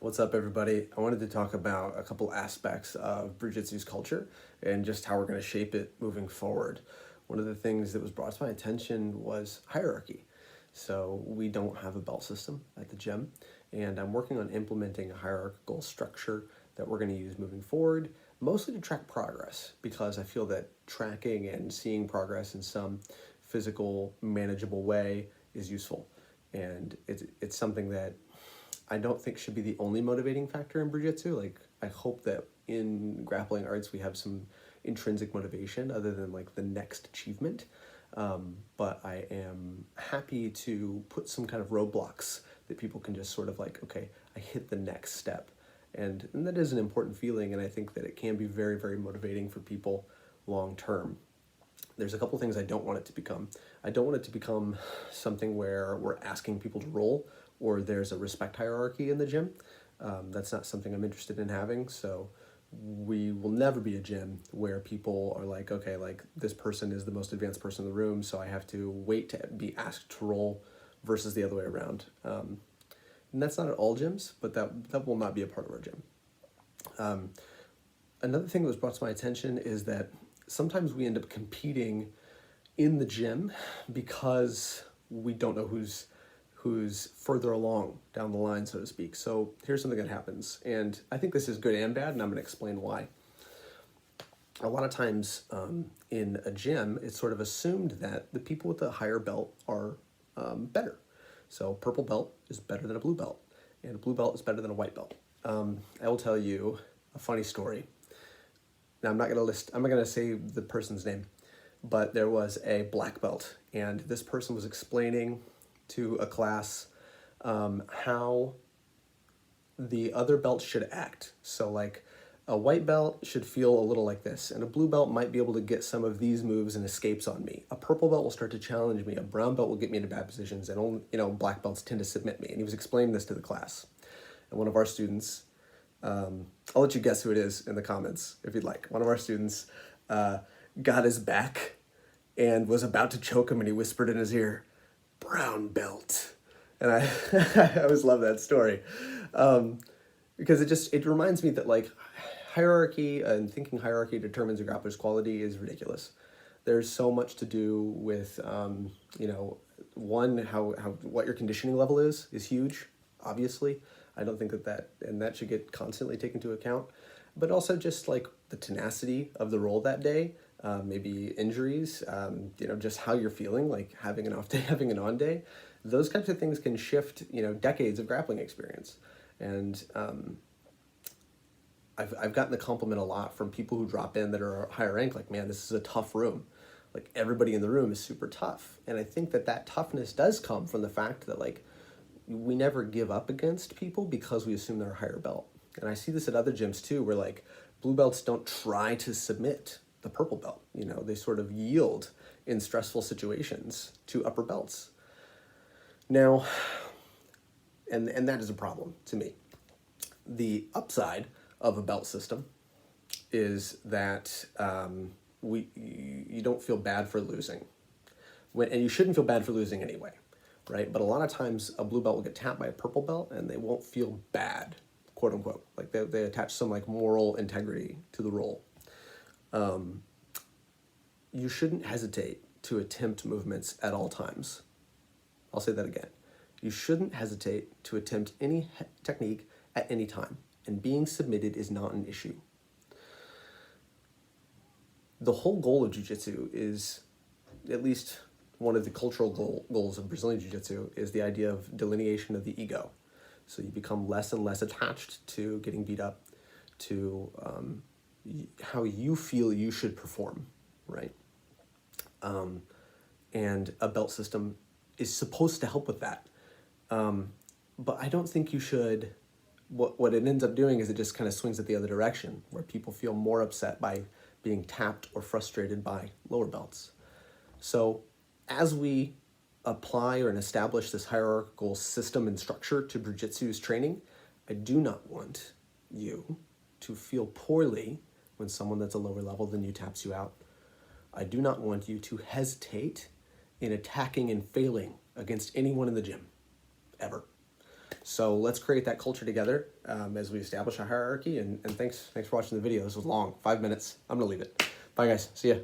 What's up, everybody? I wanted to talk about a couple aspects of BrewJitsu's culture and just how we're going to shape it moving forward. One of the things that was brought to my attention was hierarchy. So we don't have a belt system at the gym, and I'm working on implementing a hierarchical structure that we're going to use moving forward, mostly to track progress, because I feel that tracking and seeing progress in some physical, manageable way is useful. And it's something that I don't think should be the only motivating factor in BrewJitsu. Like, I hope that in grappling arts we have some intrinsic motivation other than like the next achievement. But I am happy to put some kind of roadblocks that people can just sort of like, okay, I hit the next step. And that is an important feeling, and I think that it can be very, very motivating for people long term. There's a couple things I don't want it to become. I don't want it to become something where we're asking people to roll or there's a respect hierarchy in the gym. That's not something I'm interested in having. So we will never be a gym where people are like, okay, like this person is the most advanced person in the room, so I have to wait to be asked to roll versus the other way around. And that's not at all gyms, but that will not be a part of our gym. Another thing that was brought to my attention is that sometimes we end up competing in the gym because we don't know who's further along down the line, so to speak. So here's something that happens, and I think this is good and bad, and I'm going to explain why. A lot of times in a gym, it's sort of assumed that the people with the higher belt are better. So purple belt is better than a blue belt, and a blue belt is better than a white belt. I will tell you a funny story. Now, I'm not going to say the person's name, but there was a black belt, and this person was explaining to a class how the other belt should act. So like a white belt should feel a little like this, and a blue belt might be able to get some of these moves and escapes on me. A purple belt will start to challenge me. A brown belt will get me into bad positions, and only, black belts tend to submit me. And he was explaining this to the class. And one of our students, I'll let you guess who it is in the comments if you'd like. One of our students got his back and was about to choke him, and he whispered in his ear, "Brown belt." And I I always love that story because it reminds me that like hierarchy and thinking hierarchy determines a grappler's quality is ridiculous. There's so much to do with one, how what your conditioning level is huge, obviously. I don't think that should get constantly taken into account, but also just like the tenacity of the roll that day, maybe injuries, just how you're feeling, like having an off day, having an on day. Those types of things can shift, decades of grappling experience. And I've gotten the compliment a lot from people who drop in that are higher rank, like, man, this is a tough room. Like, everybody in the room is super tough. And I think that toughness does come from the fact that, like, we never give up against people because we assume they're a higher belt. And I see this at other gyms too, where like blue belts don't try to submit the purple belt. They sort of yield in stressful situations to upper belts. Now, and that is a problem to me. The upside of a belt system is that you don't feel bad for losing. And you shouldn't feel bad for losing anyway. Right? But a lot of times a blue belt will get tapped by a purple belt and they won't feel bad, quote unquote. Like they attach some like moral integrity to the role. You shouldn't hesitate to attempt movements at all times. I'll say that again. You shouldn't hesitate to attempt any technique at any time, and being submitted is not an issue. The whole goal of jiu-jitsu is, at least one of the cultural goals of Brazilian Jiu-Jitsu, is the idea of delineation of the ego. So you become less and less attached to getting beat up, to how you feel you should perform, right? And a belt system is supposed to help with that. But I don't think you should, what it ends up doing is it just kind of swings it the other direction, where people feel more upset by being tapped or frustrated by lower belts. So as we apply or establish this hierarchical system and structure to BrewJitsu's training, I do not want you to feel poorly when someone that's a lower level than you taps you out. I do not want you to hesitate in attacking and failing against anyone in the gym, ever. So let's create that culture together as we establish a hierarchy. And thanks for watching the video. This was long, 5 minutes. I'm gonna leave it. Bye guys, see ya.